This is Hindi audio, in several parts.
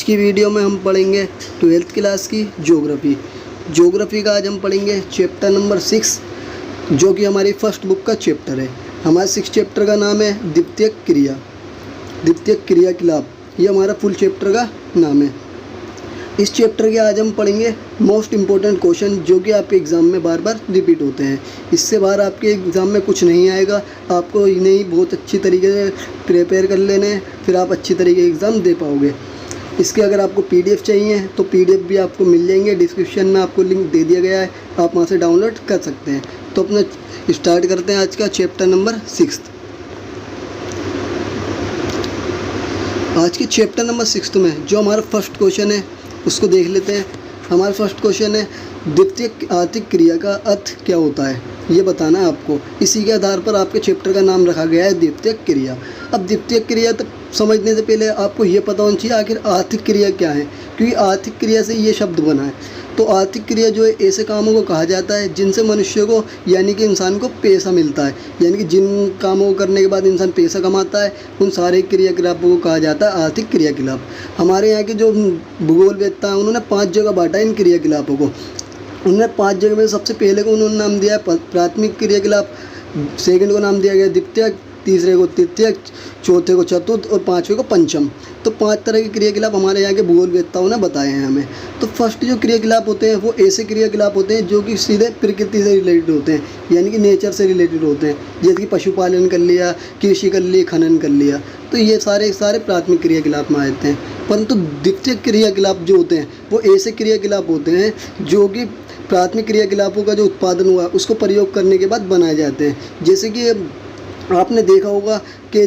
की वीडियो में हम पढ़ेंगे 12th क्लास की ज्योग्राफी का आज हम पढ़ेंगे चैप्टर नंबर 6, जो कि हमारी फर्स्ट बुक का चैप्टर है। हमारे 6 चैप्टर का नाम है द्वितीयक क्रियाकलाप। ये हमारा फुल चैप्टर का नाम है। इस चैप्टर के आज हम पढ़ेंगे मोस्ट इम्पोर्टेंट क्वेश्चन, जो कि आपके एग्ज़ाम में बार बार रिपीट होते हैं। इससे बाहर आपके एग्ज़ाम में कुछ नहीं आएगा। आपको इन्हें बहुत अच्छी तरीके से प्रिपेयर कर लेने हैं, फिर आप अच्छी तरीके से एग्ज़ाम दे पाओगे। इसके अगर आपको पीडीएफ चाहिए तो पीडीएफ भी आपको मिल जाएंगे। डिस्क्रिप्शन में आपको लिंक दे दिया गया है, आप वहाँ से डाउनलोड कर सकते हैं। तो अपना स्टार्ट करते हैं आज का चैप्टर नंबर 6। आज के चैप्टर नंबर 6 में जो हमारा फर्स्ट क्वेश्चन है उसको देख लेते हैं। हमारा फर्स्ट क्वेश्चन है द्वितीयक आर्थिक क्रिया का अर्थ क्या होता है, ये बताना है आपको। इसी के आधार पर आपके चैप्टर का नाम रखा गया है द्वितीयक क्रिया। अब द्वितीयक क्रिया तो समझने से पहले आपको ये पता होना चाहिए आखिर आर्थिक क्रिया क्या है, क्योंकि आर्थिक क्रिया से ये शब्द बना है। तो आर्थिक क्रिया जो है ऐसे कामों को कहा जाता है जिनसे मनुष्य को यानी कि इंसान को पैसा मिलता है, यानी कि जिन कामों को करने के बाद इंसान पैसा कमाता है, उन सारे क्रियाकलापों को कहा जाता है आर्थिक क्रियाकलाप। हमारे यहाँ के जो भूगोलवेत्ता हैं उन्होंने 5 जगह बांटा इन क्रियाकलापों को। उन्होंने 5 जगह में सबसे पहले को उन्होंने नाम दिया है प्राथमिक क्रियाकलाप, सेकंड को नाम दिया गया द्वितीयक, तीसरे को तृतीयक, चौथे को चतुर्थ और पाँचवें को पंचम। तो 5 तरह के क्रियाकलाप हमारे यहाँ के भूगोलवेत्ताओं ने बताए हैं हमें। तो फर्स्ट जो क्रियाकलाप होते हैं वो ऐसे क्रियाकलाप होते हैं जो कि सीधे प्रकृति से रिलेटेड होते हैं, यानी कि नेचर से रिलेटेड होते हैं। जैसे कि पशुपालन कर लिया, कृषि कर ली, खनन कर लिया, तो ये सारे प्राथमिक क्रियाकलाप में आते हैं। परंतु द्वितीयक क्रियाकलाप जो होते हैं वो ऐसे क्रियाकलाप होते हैं जो कि प्राथमिक क्रियाकलापों का जो उत्पादन हुआ उसको प्रयोग करने के बाद बनाए जाते हैं। जैसे कि आपने देखा होगा कि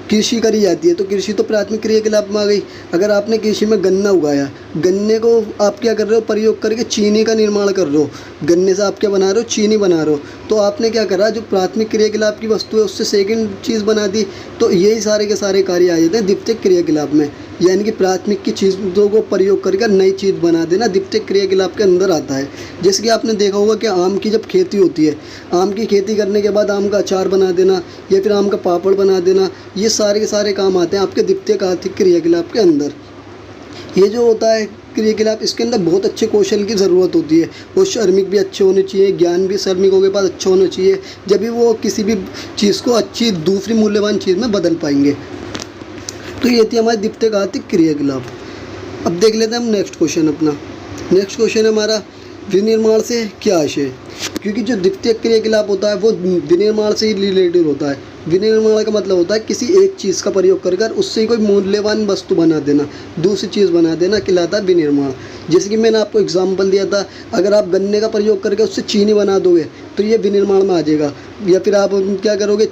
कृषि करी जाती है, तो कृषि तो प्राथमिक क्रियाकलाप में आ गई। अगर आपने कृषि में गन्ना उगाया, गन्ने को आप क्या कर रहे हो, प्रयोग करके चीनी का निर्माण कर रहे हो। गन्ने से आप क्या बना रहे हो, चीनी बना रहे हो। तो आपने क्या करा, जो प्राथमिक क्रियाकलाप की वस्तु है उससे सेकंड चीज़ बना दी। तो यही सारे के सारे कार्य आ जाते हैं द्वितीयक क्रियाकलाप में, यानी कि प्राथमिक की चीज़ों को प्रयोग करके नई चीज़ बना देना द्वितीयक क्रियाकलाप के अंदर आता है। जैसे कि आपने देखा होगा कि आम की जब खेती होती है, आम की खेती करने के बाद आम का अचार बना देना या फिर आम का पापड़ बना देना, ये सारे के सारे काम आते हैं आपके द्वितीयक आर्थिक क्रियाकलाप के अंदर। ये जो होता है क्रियाकलाप, इसके अंदर बहुत अच्छे कौशल की ज़रूरत होती है और श्रमिक भी अच्छे होने चाहिए, ज्ञान भी श्रमिकों के पास अच्छा होना चाहिए, जब भी वो किसी भी चीज़ को अच्छी दूसरी मूल्यवान चीज़ में बदल पाएंगे। तो ये थी हमारी द्वितीयक आर्थिक क्रियाकलाप। अब देख लेते हैं हम नेक्स्ट क्वेश्चन अपना। नेक्स्ट क्वेश्चन है हमारा विनिर्माण से क्या आशय, क्योंकि जो द्वितीयक क्रियाकलाप होता है वो विनिर्माण से ही रिलेटेड होता है। विनिर्माण का मतलब होता है किसी एक चीज़ का प्रयोग कर उससे कोई मूल्यवान वस्तु बना देना, दूसरी चीज़ बना देना, कहलाता है विनिर्माण। जैसे कि मैंने आपको एग्जांपल दिया था, अगर आप गन्ने का प्रयोग करके उससे चीनी बना दोगे तो ये विनिर्माण में आ जाएगा। या फिर आप क्या करोगे,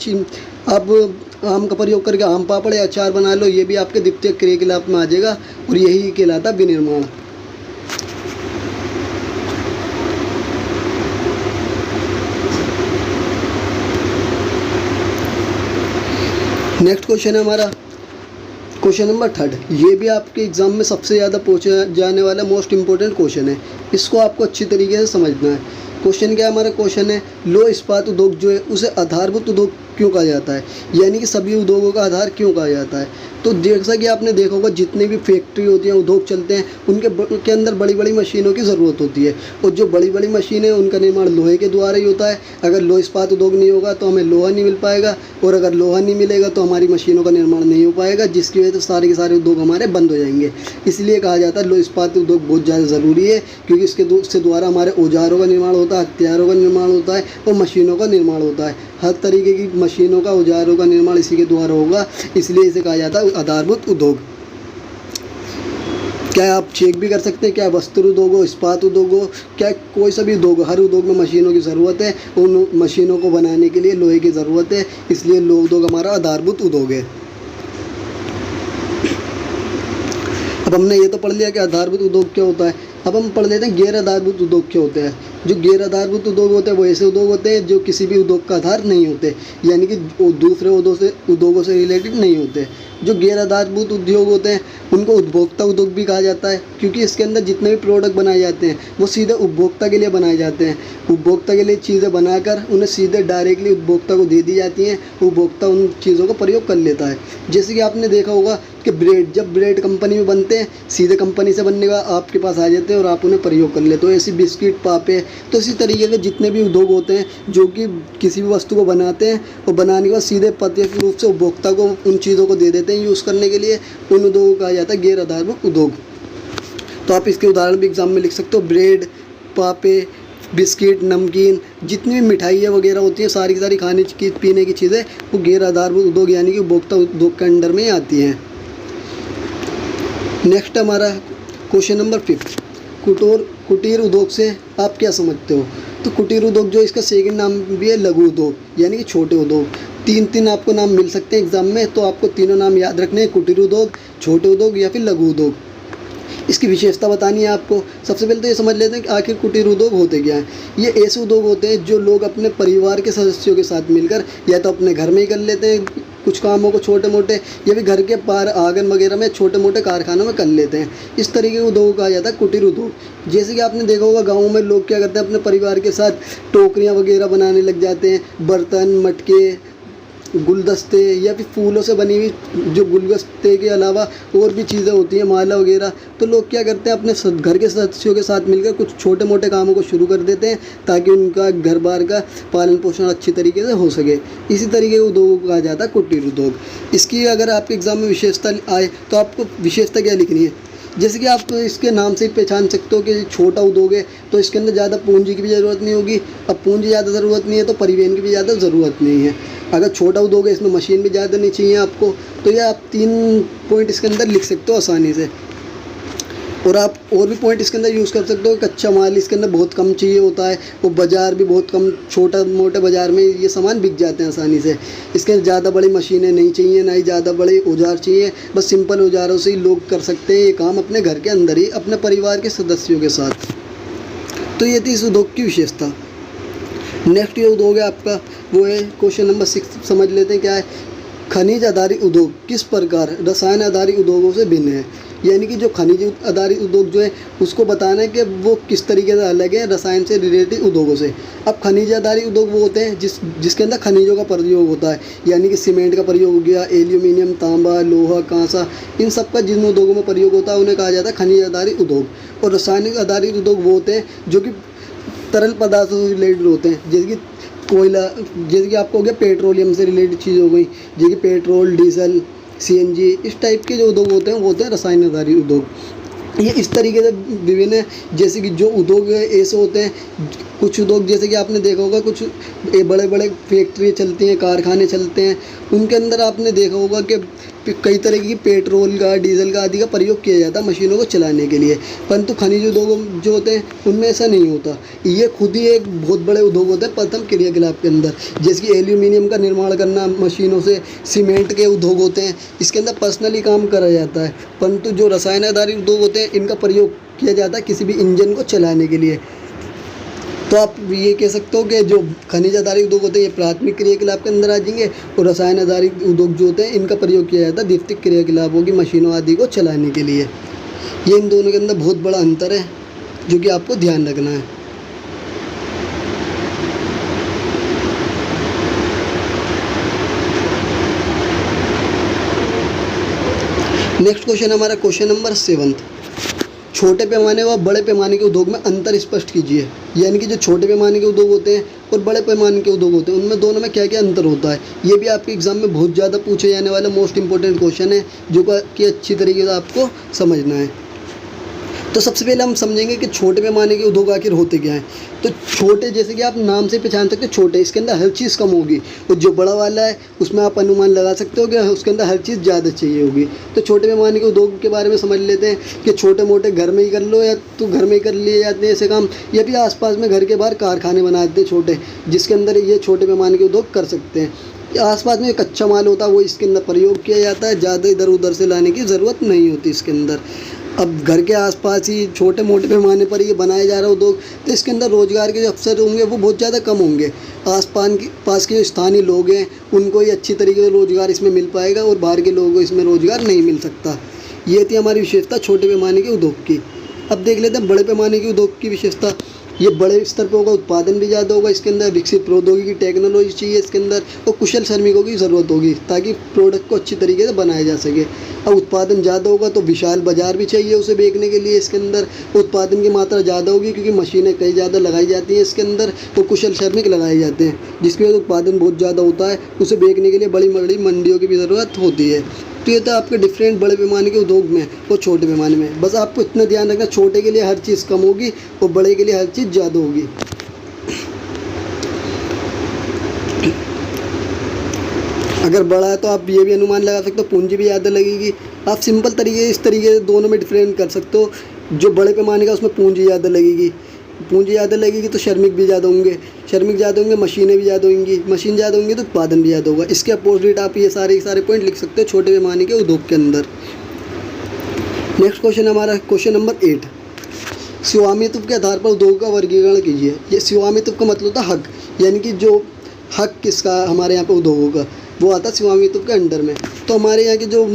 आप आम का प्रयोग करके आम पापड़ या अचार बना लो, ये भी आपके द्वितीयक क्रियाकलाप में आ जाएगा और यही कहलाता है विनिर्माण। नेक्स्ट क्वेश्चन है हमारा क्वेश्चन नंबर 3। ये भी आपके एग्ज़ाम में सबसे ज़्यादा पूछा जाने वाला मोस्ट इम्पोर्टेंट क्वेश्चन है। इसको आपको अच्छी तरीके से समझना है। क्वेश्चन क्या है हमारा, क्वेश्चन है लौह इस्पात उद्योग जो है उसे आधारभूत उद्योग क्यों कहा जाता है, यानी कि सभी उद्योगों का आधार क्यों कहा जाता है। तो जैसा कि आपने देखा होगा, जितने भी फैक्ट्री होती हैं, उद्योग चलते हैं, उनके अंदर बड़ी बड़ी मशीनों की ज़रूरत होती है। और जो बड़ी बड़ी मशीनें हैं उनका निर्माण लोहे के द्वारा ही होता है। अगर लोह इस्पात उद्योग नहीं होगा तो हमें लोहा नहीं मिल पाएगा, और अगर लोहा नहीं मिलेगा तो हमारी मशीनों का निर्माण नहीं हो पाएगा, जिसकी वजह से सारे के सारे उद्योग हमारे बंद हो जाएंगे। इसलिए कहा जाता है लोह इस्पात उद्योग बहुत ज़्यादा ज़रूरी है, क्योंकि इसके द्वारा हमारे औजारों का निर्माण होता है, हथियारों का निर्माण होता है और मशीनों का निर्माण होता है। हर तरीके की मशीनों का, औजारों का निर्माण इसी के द्वारा होगा, इसलिए इसे कहा जाता है आधारभूत उद्योग। क्या आप चेक भी कर सकते हैं, क्या वस्त्र उद्योग हो, इस्पात उद्योग हो, क्या कोई सा भी उद्योग हो, हर उद्योग में मशीनों की ज़रूरत है। उन मशीनों को बनाने के लिए लोहे की ज़रूरत है, इसलिए लोह उद्योग हमारा आधारभूत उद्योग है। अब हमने ये तो पढ़ लिया कि आधारभूत उद्योग क्या होता है। अब हम पढ़ लेते हैं गैर आधारभूत उद्योग क्या होते हैं। जो गैर आधारभूत उद्योग होते हैं वो ऐसे उद्योग होते हैं जो किसी भी उद्योग का आधार नहीं होते, यानी कि दूसरे उद्योगों से रिलेटेड नहीं होते। जो गैर आधारभूत उद्योग होते हैं उनको उपभोक्ता उद्योग भी कहा जाता है, क्योंकि इसके अंदर जितने भी प्रोडक्ट बनाए जाते हैं वो सीधे उपभोक्ता के लिए बनाए जाते हैं। उपभोक्ता के लिए चीज़ें बनाकर उन्हें सीधे डायरेक्टली उपभोक्ता को दे दी जाती हैं, उपभोक्ता उन चीज़ों का प्रयोग कर लेता है। जैसे कि आपने देखा होगा कि ब्रेड, जब ब्रेड कंपनी में बनते हैं सीधे कंपनी से बनने का आपके पास आ जाते हैं और आप उन्हें प्रयोग कर लेते हो। ऐसी बिस्किट, पापे, तो इसी तरीके के जितने भी उद्योग होते हैं जो कि किसी भी वस्तु को बनाते हैं और बनाने के बाद सीधे प्रत्यक्ष रूप से उपभोक्ता को उन चीज़ों को दे देते हैं यूज़ करने के लिए, उन उद्योगों को कहा जाता है गैर आधारभूत उद्योग। तो आप इसके उदाहरण भी एग्जाम में लिख सकते हो। ब्रेड, पापे, बिस्किट, नमकीन, जितनी भी मिठाइयाँ वगैरह होती हैं सारी की सारी खाने की पीने की चीज़ें वो गैर आधारभूत उद्योग यानी कि उपभोक्ता उद्योग के अंडर में ही आती हैं। नेक्स्ट हमारा क्वेश्चन नंबर 5, कुटीर उद्योग से आप क्या समझते हो? तो कुटीर उद्योग जो इसका सेकंड नाम भी है लघु उद्योग यानी कि छोटे उद्योग। तीन आपको नाम मिल सकते हैं एग्जाम में, तो आपको तीनों नाम याद रखने हैं, कुटीर उद्योग, छोटे उद्योग या फिर लघु उद्योग। इसकी विशेषता बतानी है आपको। सबसे पहले तो ये समझ लेते हैं कि आखिर कुटीर उद्योग होते क्या हैं। ये ऐसे उद्योग होते हैं जो लोग अपने परिवार के सदस्यों के साथ मिलकर या तो अपने घर में ही कर लेते हैं कुछ कामों को छोटे मोटे, या फिर घर के पार आंगन वगैरह में छोटे मोटे कारखानों में कर लेते हैं। इस तरीके के उद्योग कहा जाता है कुटीर उद्योग। जैसे कि आपने देखा होगा गाँव में लोग क्या करते हैं अपने परिवार के साथ टोकरियाँ वगैरह बनाने लग जाते हैं, बर्तन, मटके, गुलदस्ते या फिर फूलों से बनी हुई जो गुलदस्ते के अलावा और भी चीज़ें होती हैं, माला वगैरह। तो लोग क्या करते हैं अपने घर के सदस्यों के साथ मिलकर कुछ छोटे मोटे कामों को शुरू कर देते हैं ताकि उनका घर बार का पालन पोषण अच्छी तरीके से हो सके। इसी तरीके के उद्योगों को कहा जाता है कुटीर उद्योग। इसकी अगर आपके एग्ज़ाम में विशेषता आए तो आपको विशेषता क्या लिखनी है? जैसे कि आप इसके नाम से ही पहचान सकते हो कि छोटा उद्योग है तो इसके अंदर ज़्यादा पूंजी की भी ज़रूरत नहीं होगी। अब पूंजी ज़्यादा ज़रूरत नहीं है तो परिवहन की भी ज़्यादा ज़रूरत नहीं है। अगर छोटा उद्योग है इसमें मशीन भी ज़्यादा नहीं चाहिए आपको, तो ये आप 3 पॉइंट इसके अंदर लिख सकते हो आसानी से। और आप और भी पॉइंट इसके अंदर यूज़ कर सकते हो। कच्चा माल इसके अंदर बहुत कम चाहिए होता है, वो बाज़ार भी बहुत कम, छोटा मोटे बाज़ार में ये सामान बिक जाते हैं आसानी से। इसके अंदर ज़्यादा बड़ी मशीनें नहीं चाहिए, ना ही ज़्यादा बड़े औजार चाहिए, बस सिंपल औजारों से ही लोग कर सकते हैं ये काम अपने घर के अंदर ही अपने परिवार के सदस्यों के साथ। तो ये थी इस उद्योग की विशेषता। नेक्स्ट ये उद्योग है आपका, वो है क्वेश्चन नंबर 6। समझ लेते हैं क्या है। खनिज आधारित उद्योग किस प्रकार रसायन आधारित उद्योगों से भिन्न है? यानी कि जो खनिज आधारित उद्योग जो है उसको बताना है कि वो किस तरीके से अलग है रसायन से रिलेटेड उद्योगों से। अब खनिज आधारित उद्योग वो होते हैं जिसके अंदर खनिजों का प्रयोग होता है, यानी कि सीमेंट का प्रयोग हो गया, एल्यूमिनियम, तांबा, लोहा, कांसा, इन सब का जिन उद्योगों में प्रयोग होता है उन्हें कहा जाता है खनिज आधारित उद्योग। और रासायनिक आधारित उद्योग वो होते हैं जो कि तरल पदार्थों से रिलेटेड होते हैं, जैसे कि कोयला, जैसे कि आपको हो गया पेट्रोलियम से रिलेटेड चीज़ हो गई, जैसे कि पेट्रोल, डीजल, सीएनजी, इस टाइप के जो उद्योग होते हैं वो होते हैं रसायन आधारित उद्योग। ये इस तरीके से विभिन्न है। जैसे कि जो उद्योग ऐसे होते हैं, कुछ उद्योग जैसे कि आपने देखा होगा कुछ बड़े बड़े फैक्ट्री चलती हैं, कारखाने चलते हैं, उनके अंदर आपने देखा होगा कि कई तरह की पेट्रोल का, डीजल का आदि का प्रयोग किया जाता है मशीनों को चलाने के लिए। परंतु खनिज उद्योग जो होते हैं उनमें ऐसा नहीं होता। ये खुद ही एक बहुत बड़े उद्योग होते हैं प्रथम क्रियाकलाप के अंदर। जैसे कि एल्यूमिनियम का निर्माण करना मशीनों से, सीमेंट के उद्योग होते हैं, इसके अंदर पर्सनली काम करा जाता है। परंतु जो रसायन आधारित उद्योग होते हैं इनका प्रयोग किया जाता है किसी भी इंजन को चलाने के लिए। तो आप ये कह सकते हो कि जो खनिज आधारित उद्योग होते हैं ये प्राथमिक क्रियाकलाप के अंदर आ जाएंगे, और रसायन आधारित उद्योग जो होते हैं इनका प्रयोग किया जाता है द्वितीयक क्रियाकलापों की मशीनों आदि को चलाने के लिए। ये इन दोनों के अंदर बहुत बड़ा अंतर है जो कि आपको ध्यान रखना है। नेक्स्ट क्वेश्चन हमारा क्वेश्चन नंबर 7। छोटे पैमाने व बड़े पैमाने के उद्योग में अंतर स्पष्ट कीजिए। यानी कि जो छोटे पैमाने के उद्योग होते हैं और बड़े पैमाने के उद्योग होते हैं उनमें दोनों में क्या क्या अंतर होता है। ये भी आपके एग्जाम में बहुत ज़्यादा पूछे जाने वाला मोस्ट इंपॉर्टेंट क्वेश्चन है जो कि अच्छी तरीके से आपको समझना है। तो सबसे पहले हम समझेंगे कि छोटे पैमाने के उद्योग आखिर होते क्या हैं। तो छोटे, जैसे कि आप नाम से पहचान सकते हैं छोटे, इसके अंदर हर चीज़ कम होगी, और जो बड़ा वाला है उसमें आप अनुमान लगा सकते हो कि उसके अंदर हर चीज़ ज़्यादा चाहिए होगी। तो छोटे पैमाने के उद्योग के बारे में समझ लेते हैं कि छोटे मोटे घर में ही कर लो, या तो घर में ही कर लिए जाते हैं ऐसे काम, या फिर आसपास में घर के बाहर कारखाने बना देते हैं छोटे, जिसके अंदर ये छोटे पैमाने के उद्योग कर सकते हैं। आसपास में कच्चा माल होता है वो इसके अंदर प्रयोग किया जाता है, ज़्यादा इधर उधर से लाने की ज़रूरत नहीं होती इसके अंदर। अब घर के आसपास ही छोटे मोटे पैमाने पर ये बनाया जा रहा उद्योग, तो इसके अंदर रोज़गार के जो अवसर होंगे वो बहुत ज़्यादा कम होंगे। पास के जो स्थानीय लोग हैं उनको ही अच्छी तरीके से रोज़गार इसमें मिल पाएगा, और बाहर के लोगों को इसमें रोज़गार नहीं मिल सकता। ये थी हमारी विशेषता छोटे पैमाने के उद्योग की। अब देख लेते हैं बड़े पैमाने के उद्योग की विशेषता। ये बड़े स्तर पे होगा, उत्पादन भी ज़्यादा होगा, इसके अंदर विकसित प्रौद्योगिकी टेक्नोलॉजी चाहिए इसके अंदर, और कुशल श्रमिकों की ज़रूरत होगी ताकि प्रोडक्ट को अच्छी तरीके से बनाया जा सके। अब उत्पादन ज़्यादा होगा तो विशाल बाज़ार भी चाहिए उसे बेचने के लिए। इसके अंदर उत्पादन की मात्रा ज़्यादा होगी क्योंकि मशीनें कई ज़्यादा लगाई जाती हैं इसके अंदर, और कुशल श्रमिक लगाए जाते हैं, जिसकी वजह से उत्पादन बहुत ज़्यादा होता है। उसे बेचने के लिए बड़ी बड़ी मंडियों की भी ज़रूरत होती है। तो ये था आपके डिफरेंट बड़े पैमाने के उद्योग में और छोटे पैमाने में। बस आपको इतना ध्यान रखना, छोटे के लिए हर चीज़ कम होगी और बड़े के लिए हर चीज़ ज़्यादा होगी। अगर बड़ा है तो आप ये भी अनुमान लगा सकते हो पूंजी भी ज़्यादा लगेगी। आप सिंपल तरीके इस तरीके से दोनों में डिफरेंट कर सकते हो। जो बड़े पैमाने का उसमें पूंजी ज़्यादा लगेगी, पूंजी ज़्यादा लगेगी तो श्रमिक भी ज़्यादा होंगे, श्रमिक ज़्यादा होंगे, मशीनें भी ज़्यादा होंगी, मशीन ज़्यादा होंगी तो उत्पादन भी ज़्यादा होगा। इसके अपोजिट आप ये सारे के सारे पॉइंट लिख सकते हो छोटे पैमाने के उद्योग के अंदर। नेक्स्ट क्वेश्चन हमारा क्वेश्चन नंबर 8, स्वामित्व के आधार पर उद्योग का वर्गीकरण कीजिए। ये स्वामित्व का मतलब होता है हक, यानी कि जो हक किसका हमारे यहाँ पे उद्योगों का, वो आता है स्वामित्व के अंडर में। तो हमारे यहाँ के जो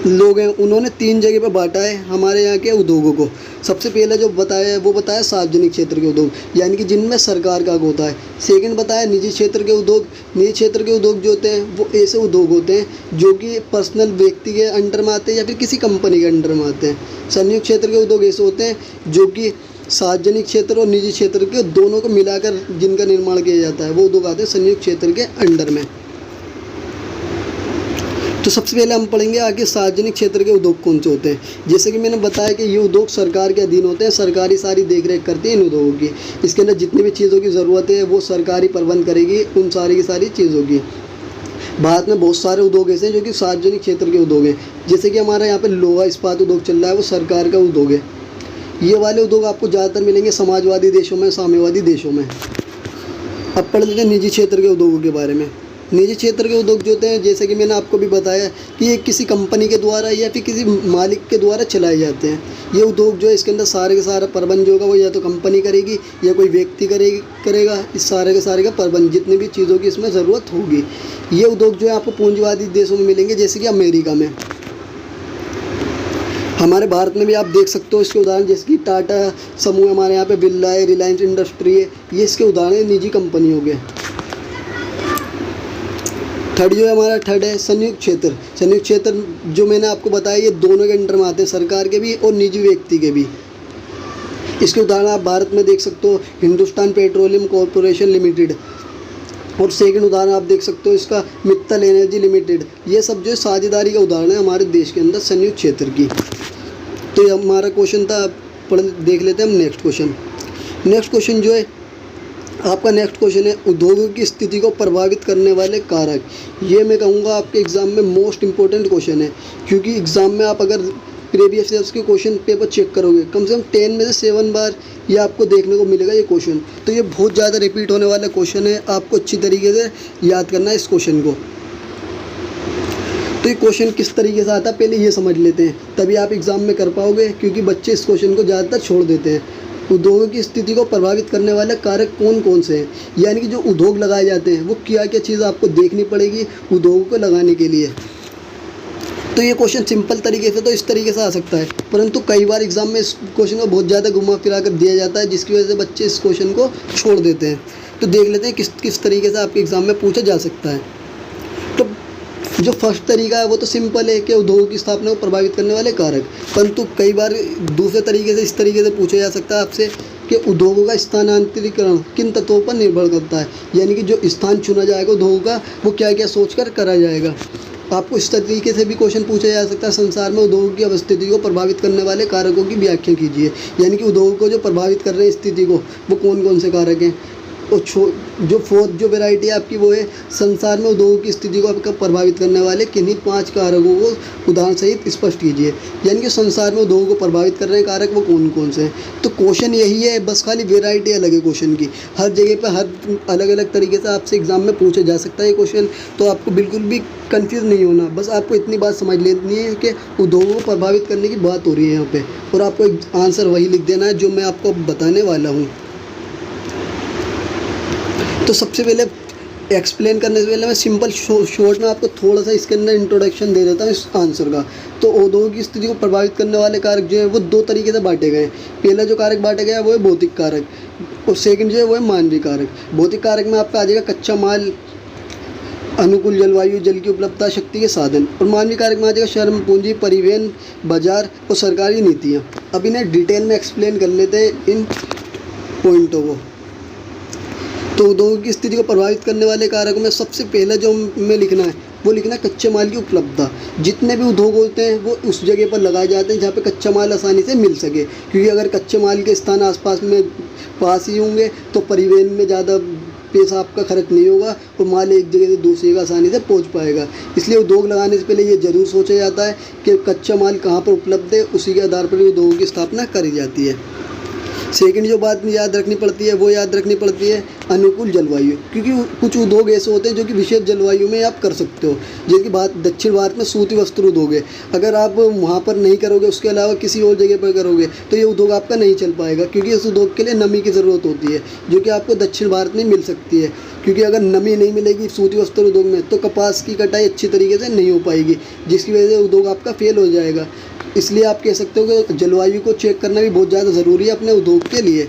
लोग हैं उन्होंने 3 जगह पर बांटा है हमारे यहाँ के उद्योगों को। सबसे पहले जो बताया है वो बताया सार्वजनिक क्षेत्र के उद्योग, यानी कि जिनमें सरकार का हक होता है। सेकंड बताया निजी क्षेत्र के उद्योग। निजी क्षेत्र के उद्योग जो होते हैं वो ऐसे उद्योग होते हैं जो कि पर्सनल व्यक्ति के अंडर में आते हैं या फिर किसी कंपनी के अंडर में आते हैं। संयुक्त क्षेत्र के उद्योग ऐसे होते हैं जो कि सार्वजनिक क्षेत्र और निजी क्षेत्र के दोनों को मिलाकर जिनका निर्माण किया जाता है, वो उद्योग आते हैं संयुक्त क्षेत्र के अंडर में। तो सबसे पहले हम पढ़ेंगे आगे सार्वजनिक क्षेत्र के उद्योग कौन से होते हैं। जैसे कि मैंने बताया कि ये उद्योग सरकार के अधीन होते हैं, सरकारी सारी देखरेख करती है इन उद्योगों की। इसके अंदर जितनी भी चीज़ों की ज़रूरत है वो सरकारी प्रबंध करेगी उन सारी की सारी चीज़ों की। भारत में बहुत सारे उद्योग ऐसे हैं जो कि सार्वजनिक क्षेत्र के उद्योग हैं। जैसे कि हमारे यहाँ पे लोहा इस्पात उद्योग चल रहा है, वो सरकार का उद्योग है। ये वाले उद्योग आपको ज़्यादातर मिलेंगे समाजवादी देशों में, साम्यवादी देशों में। अब पढ़ लेते हैं निजी क्षेत्र के उद्योगों के बारे में। निजी क्षेत्र के उद्योग जो होते हैं, जैसे कि मैंने आपको भी बताया कि ये किसी कंपनी के द्वारा या फिर किसी मालिक के द्वारा चलाए जाते हैं। ये उद्योग जो है इसके अंदर सारे का सारा प्रबंध जो होगा वो या तो कंपनी करेगी या कोई व्यक्ति करेगा। इस सारे के सारे का प्रबंध जितनी भी चीज़ों की इसमें ज़रूरत होगी। ये उद्योग जो है आपको पूंजीवादी देशों में मिलेंगे, जैसे कि अमेरिका में। हमारे भारत में भी आप देख सकते हो इसके उदाहरण, जैसे कि टाटा समूह हमारे यहाँ पे, बिरला है, रिलायंस इंडस्ट्री है, ये इसके उदाहरण निजी कंपनियों के। थर्ड जो है हमारा थर्ड है संयुक्त क्षेत्र। संयुक्त क्षेत्र जो मैंने आपको बताया ये दोनों के अंडर में आते हैं, सरकार के भी और निजी व्यक्ति के भी। इसके उदाहरण आप भारत में देख सकते हो हिंदुस्तान पेट्रोलियम कॉरपोरेशन लिमिटेड, और सेकंड उदाहरण आप देख सकते हो इसका मित्तल एनर्जी लिमिटेड। ये सब जो है साझेदारी का उदाहरण है हमारे देश के अंदर संयुक्त क्षेत्र की। तो ये हमारा क्वेश्चन था, देख लेते हैं हम नेक्स्ट क्वेश्चन। नेक्स्ट क्वेश्चन जो है आपका नेक्स्ट क्वेश्चन है उद्योगों की स्थिति को प्रभावित करने वाले कारक। ये मैं कहूँगा आपके एग्ज़ाम में मोस्ट इम्पोर्टेंट क्वेश्चन है, क्योंकि एग्ज़ाम में आप अगर प्रीवियस ईयर्स के क्वेश्चन पेपर चेक करोगे कम से कम 10 में से 7 बार ये आपको देखने को मिलेगा ये क्वेश्चन। तो ये बहुत ज़्यादा रिपीट होने वाला क्वेश्चन है, आपको अच्छी तरीके से याद करना है इस क्वेश्चन को। तो ये क्वेश्चन किस तरीके से आता है पहले ये समझ लेते हैं, तभी आप एग्ज़ाम में कर पाओगे, क्योंकि बच्चे इस क्वेश्चन को ज़्यादातर छोड़ देते हैं। उद्योगों की स्थिति को प्रभावित करने वाले कारक कौन कौन से हैं, यानी कि जो उद्योग लगाए जाते हैं वो क्या क्या चीज़ आपको देखनी पड़ेगी उद्योगों को लगाने के लिए। तो ये क्वेश्चन सिंपल तरीके से तो इस तरीके से आ सकता है, परंतु कई बार एग्जाम में इस क्वेश्चन को बहुत ज़्यादा घुमा फिरा कर दिया जाता है, जिसकी वजह से बच्चे इस क्वेश्चन को छोड़ देते हैं। तो देख लेते हैं किस तरीके से आपके एग्ज़ाम में पूछा जा सकता है। तो जो फर्स्ट तरीका है वो तो सिंपल है कि उद्योग की स्थापना को प्रभावित करने वाले कारक, परंतु कई बार दूसरे तरीके से इस तरीके से पूछा जा सकता है आपसे कि उद्योगों का स्थानांतरीकरण किन तत्वों पर निर्भर करता है, यानी कि जो स्थान चुना जाएगा उद्योगों का वो क्या क्या सोचकर करा जाएगा। आपको इस तरीके से भी क्वेश्चन पूछा जा सकता है, संसार में उद्योगों की अवस्थिति को प्रभावित करने वाले कारकों की व्याख्या कीजिए, यानी कि उद्योगों को जो प्रभावित कर रहे हैं स्थिति को वो कौन कौन से कारक हैं। और जो फोर्थ जो वैरायटी है आपकी वो है संसार में उद्योगों की स्थिति को आपका प्रभावित करने वाले किन्हीं 5 कारकों को उदाहरण सहित स्पष्ट कीजिए, यानी कि संसार में उद्योगों को प्रभावित कर रहे हैं कारक वो कौन कौन से हैं। तो क्वेश्चन यही है, बस खाली वैरायटी अलग है क्वेश्चन की, हर जगह पर हर अलग अलग तरीके से आपसे एग्जाम में पूछा जा सकता है क्वेश्चन। तो आपको बिल्कुल भी कन्फ्यूज़ नहीं होना, बस आपको इतनी बात समझ लेनी है कि उद्योगों को प्रभावित करने की बात हो रही है यहाँ पे, और आपको आंसर वही लिख देना है जो मैं आपको बताने वाला हूँ। तो सबसे पहले एक्सप्लेन करने से पहले मैं सिंपल शॉर्ट में आपको थोड़ा सा इसके अंदर इंट्रोडक्शन दे देता हूँ इस आंसर का। तो औद्योगिक स्थिति को प्रभावित करने वाले कारक जो है वो दो तरीके से बांटे गए हैं। पहला जो कारक बांटा गया है वो है भौतिक कारक, और सेकंड जो है वो है मानवीय कारक। भौतिक कारक में आपका आ जाएगा कच्चा माल, अनुकूल जलवायु, जल की उपलब्धता, शक्ति के साधन। और मानवीय कारक में आ जाएगा श्रम, पूंजी, परिवहन, बाजार और सरकारी नीतियाँ। अब इन्हें डिटेल में एक्सप्लेन कर लेते हैं इन पॉइंटों को। तो उद्योग की स्थिति को प्रभावित करने वाले कारकों में सबसे पहला जो हमें लिखना है वो लिखना है कच्चे माल की उपलब्धता। जितने भी उद्योग होते हैं वो उस जगह पर लगाए जाते हैं जहाँ पे कच्चा माल आसानी से मिल सके, क्योंकि अगर कच्चे माल के स्थान आसपास में पास ही होंगे तो परिवहन में ज़्यादा पैसा आपका खर्च नहीं होगा और माल एक जगह से दूसरी जगह आसानी से पहुंच पाएगा। इसलिए उद्योग लगाने से पहले ये ज़रूर सोचा जाता है कि कच्चा माल कहाँ पर उपलब्ध है, उसी के आधार पर उद्योगों की स्थापना करी जाती है। सेकंड जो बात याद रखनी पड़ती है वो याद रखनी पड़ती है अनुकूल जलवायु, क्योंकि कुछ उद्योग ऐसे होते हैं जो कि विशेष जलवायु में आप कर सकते हो। जैसे कि दक्षिण भारत में सूती वस्त्र उद्योग है, अगर आप वहाँ पर नहीं करोगे, उसके अलावा किसी और जगह पर करोगे तो ये उद्योग आपका नहीं चल पाएगा, क्योंकि इस उद्योग के लिए नमी की ज़रूरत होती है जो कि आपको दक्षिण भारत में मिल सकती है। क्योंकि अगर नमी नहीं मिलेगी सूती वस्त्र उद्योग में तो कपास की कटाई अच्छी तरीके से नहीं हो पाएगी, जिसकी वजह से उद्योग आपका फेल हो जाएगा। इसलिए आप कह सकते हो कि जलवायु को चेक करना भी बहुत ज़्यादा ज़रूरी है अपने उद्योग के लिए।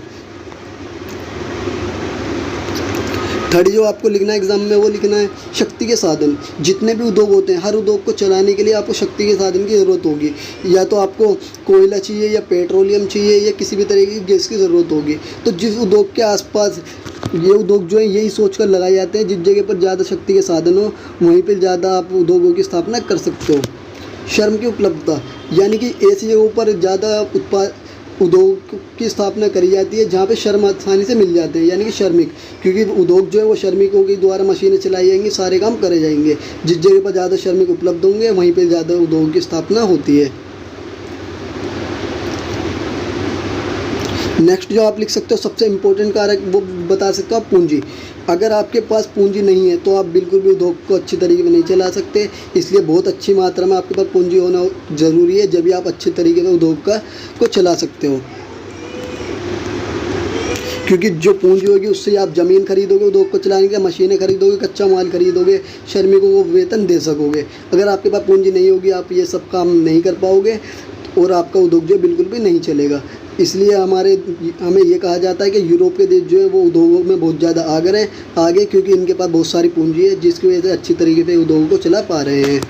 थर्ड जो आपको लिखना है एग्जाम में वो लिखना है शक्ति के साधन। जितने भी उद्योग होते हैं हर उद्योग को चलाने के लिए आपको शक्ति के साधन की ज़रूरत होगी। या तो आपको कोयला चाहिए या पेट्रोलियम चाहिए या किसी भी तरह की गैस की ज़रूरत होगी। तो जिस उद्योग के आसपास ये उद्योग जो है यही सोच कर लगाए जाते हैं जिस जगह पर ज़्यादा शक्ति के साधन हो वहीं पर ज़्यादा आप उद्योगों की स्थापना कर सकते हो। श्रम की उपलब्धता, यानी कि ऐसी जगहों पर ज़्यादा उद्योग की स्थापना करी जाती है जहाँ पे श्रम आसानी से मिल जाते हैं, यानी कि श्रमिक, क्योंकि उद्योग जो है वो श्रमिकों के द्वारा मशीनें चलाई जाएंगी, सारे काम करे जाएंगे। जिस जगह पर ज़्यादा श्रमिक उपलब्ध होंगे वहीं पे ज़्यादा उद्योग की स्थापना होती है। नेक्स्ट जो आप लिख सकते हो सबसे इम्पोर्टेंट कारक वो बता सकते हो आप पूंजी। अगर आपके पास पूंजी नहीं है तो आप बिल्कुल भी उद्योग को अच्छी तरीके से नहीं चला सकते। इसलिए बहुत अच्छी मात्रा में आपके पास पूंजी होना ज़रूरी है, जब भी आप अच्छे तरीके से उद्योग को चला सकते हो। क्योंकि जो पूंजी होगी उससे आप ज़मीन खरीदोगे उद्योग को चलाने के लिए, मशीनें खरीदोगे, कच्चा माल खरीदोगे, श्रमिकों को वेतन दे सकोगे। अगर आपके पास पूंजी नहीं होगी आप ये सब काम नहीं कर पाओगे और आपका उद्योग जो बिल्कुल भी नहीं चलेगा। इसलिए हमें ये कहा जाता है कि यूरोप के देश जो है वो उद्योगों में बहुत ज़्यादा आगे क्योंकि इनके पास बहुत सारी पूंजी है जिसकी वजह से अच्छी तरीके से उद्योगों को चला पा रहे हैं।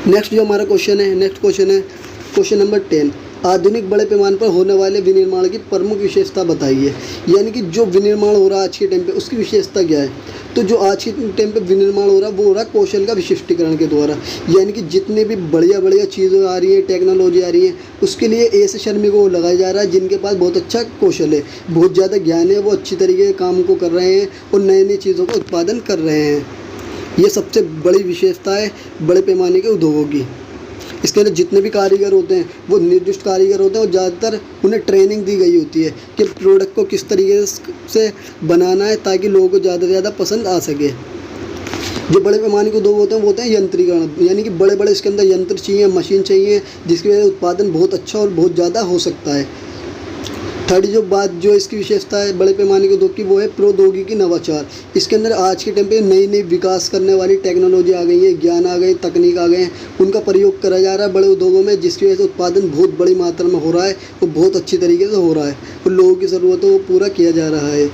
नेक्स्ट जो हमारा क्वेश्चन है क्वेश्चन नंबर 10। आधुनिक बड़े पैमाने पर होने वाले विनिर्माण की प्रमुख विशेषता बताइए। यानी कि जो विनिर्माण हो रहा है आज के टाइम पे उसकी विशेषता क्या है। तो जो आज के टाइम पे विनिर्माण हो रहा है वो हो रहा है कौशल का विशिष्टीकरण के द्वारा। यानी कि जितने भी बढ़िया चीज़ें आ रही हैं, टेक्नोलॉजी आ रही है, उसके लिए ऐसे श्रमिकों को लगाया जा रहा है जिनके पास बहुत अच्छा कौशल है, बहुत ज़्यादा ज्ञान है, वो अच्छी तरीके से काम को कर रहे हैं और नई चीज़ों का उत्पादन कर रहे हैं। ये सबसे बड़ी विशेषता है बड़े पैमाने के उद्योगों की। इसके लिए जितने भी कारीगर होते हैं वो निर्दिष्ट कारीगर होते हैं और ज़्यादातर उन्हें ट्रेनिंग दी गई होती है कि प्रोडक्ट को किस तरीके से बनाना है ताकि लोगों को ज़्यादा से ज़्यादा पसंद आ सके। जो बड़े पैमाने के उद्योग होते हैं वो होते हैं यंत्रीकरण, यानी कि बड़े बड़े इसके अंदर यंत्र चाहिए, मशीन चाहिए, जिसकी वजह से उत्पादन बहुत अच्छा और बहुत ज़्यादा हो सकता है। थर्ड जो बात जो इसकी विशेषता है बड़े पैमाने के उद्योग की वो है प्रौद्योगिकी नवाचार। इसके अंदर आज के टाइम पे नई विकास करने वाली टेक्नोलॉजी आ गई है, ज्ञान आ गए, तकनीक आ गए हैं, उनका प्रयोग करा जा रहा है बड़े उद्योगों में, जिसकी वजह से उत्पादन बहुत बड़ी मात्रा में हो रहा है और बहुत अच्छी तरीके से हो रहा है और लोगों की ज़रूरतों को पूरा किया जा रहा है।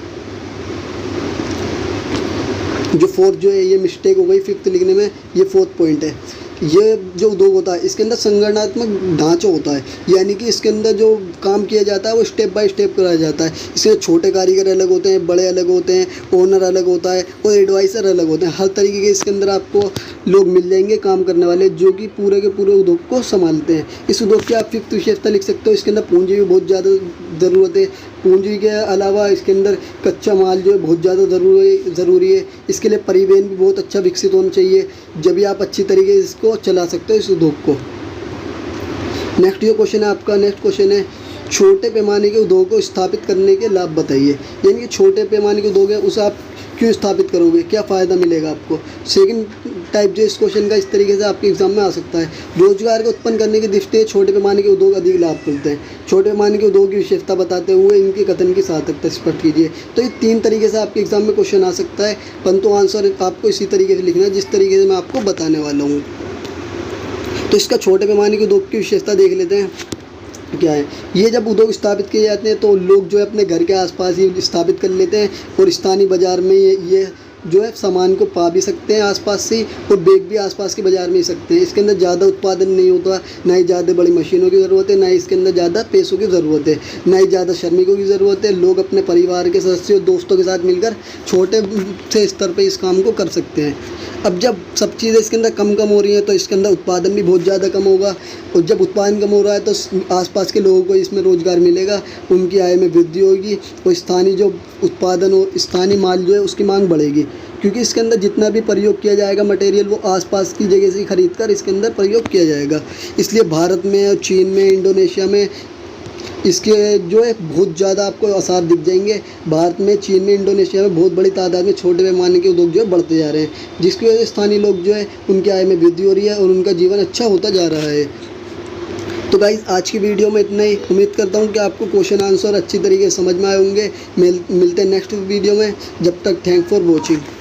जो फोर्थ जो है ये मिस्टेक हो गई फिफ्थ लिखने में, ये फोर्थ पॉइंट है। ये जो उद्योग होता है इसके अंदर संगठनात्मक ढांचा होता है, यानी कि इसके अंदर जो काम किया जाता है वो स्टेप बाय स्टेप कराया जाता है। इसमें छोटे कारीगर अलग होते हैं, बड़े अलग होते हैं, ओनर अलग होता है और एडवाइज़र अलग होते हैं। हर तरीके के इसके अंदर आपको लोग मिल जाएंगे काम करने वाले जो कि पूरे के पूरे उद्योग को संभालते हैं। इस उद्योग की आप फिफ्थ विशेषता लिख सकते हो। इसके अंदर पूंजी भी बहुत ज़्यादा ज़रूरत है। पूंजी के अलावा इसके अंदर कच्चा माल जो है बहुत ज़्यादा ज़रूरी है। इसके लिए परिवहन भी बहुत अच्छा विकसित होना चाहिए, जब भी आप अच्छी तरीके से इसको चला सकते हो इस उद्योग को। नेक्स्ट जो क्वेश्चन है आपका, नेक्स्ट क्वेश्चन है छोटे पैमाने के उद्योग को स्थापित करने के लाभ बताइए। यानी कि छोटे पैमाने के उद्योग है उसे आप क्यों स्थापित करोगे, क्या फ़ायदा मिलेगा आपको। सेकंड टाइप जो इस क्वेश्चन का इस तरीके से आपके एग्जाम में आ सकता है, रोजगार को उत्पन्न करने की दृष्टि से छोटे पैमाने के उद्योग अधिक लाभ करते हैं। छोटे पैमाने के उद्योग की विशेषता बताते हुए इनके कथन की सार्थकता स्पष्ट कीजिए। तो ये 3 तरीके से आपके एग्जाम में क्वेश्चन आ सकता है, परंतु आंसर आपको इसी तरीके से लिखना है जिस तरीके से मैं आपको बताने वाला हूँ। तो इसका छोटे पैमाने के उद्योग की विशेषता देख लेते हैं क्या है। ये जब उद्योग स्थापित किए जाते हैं तो लोग जो है अपने घर के आसपास ही स्थापित कर लेते हैं और स्थानीय बाजार में ये जो है सामान को पा भी सकते हैं आसपास से और बेच भी आसपास के बाज़ार में ही सकते हैं। इसके अंदर ज़्यादा उत्पादन नहीं होता, ना ही ज़्यादा बड़ी मशीनों की ज़रूरत है, ना ही इसके अंदर ज़्यादा पैसों की ज़रूरत है, ना ही ज़्यादा श्रमिकों की ज़रूरत है। लोग अपने परिवार के सदस्यों दोस्तों के साथ मिलकर छोटे से स्तर पर इस काम को कर सकते हैं। अब जब सब चीज़ें इसके अंदर कम हो रही हैं तो इसके अंदर उत्पादन भी बहुत ज़्यादा कम होगा, और जब उत्पादन कम हो रहा है तो आसपास के लोगों को इसमें रोज़गार मिलेगा, उनकी आय में वृद्धि होगी और स्थानीय जो उत्पादन हो, स्थानीय माल जो है उसकी मांग बढ़ेगी, क्योंकि इसके अंदर जितना भी प्रयोग किया जाएगा मटेरियल वो आसपास की जगह से खरीद कर इसके अंदर प्रयोग किया जाएगा। इसलिए भारत में और चीन में, इंडोनेशिया में इसके जो है बहुत ज़्यादा आपको आसार दिख जाएंगे। भारत में, चीन में, इंडोनेशिया में बहुत बड़ी तादाद में छोटे पैमाने के उद्योग जो है बढ़ते जा रहे हैं, जिसकी वजह से स्थानीय लोग जो है उनकी आय में वृद्धि हो रही है और उनका जीवन अच्छा होता जा रहा है। तो गाइज़ आज की वीडियो में इतना ही। उम्मीद करता हूँ कि आपको क्वेश्चन आंसर अच्छी तरीके से समझ में आए होंगे। मिलते हैं नेक्स्ट वीडियो में। जब तक थैंक फॉर वॉचिंग।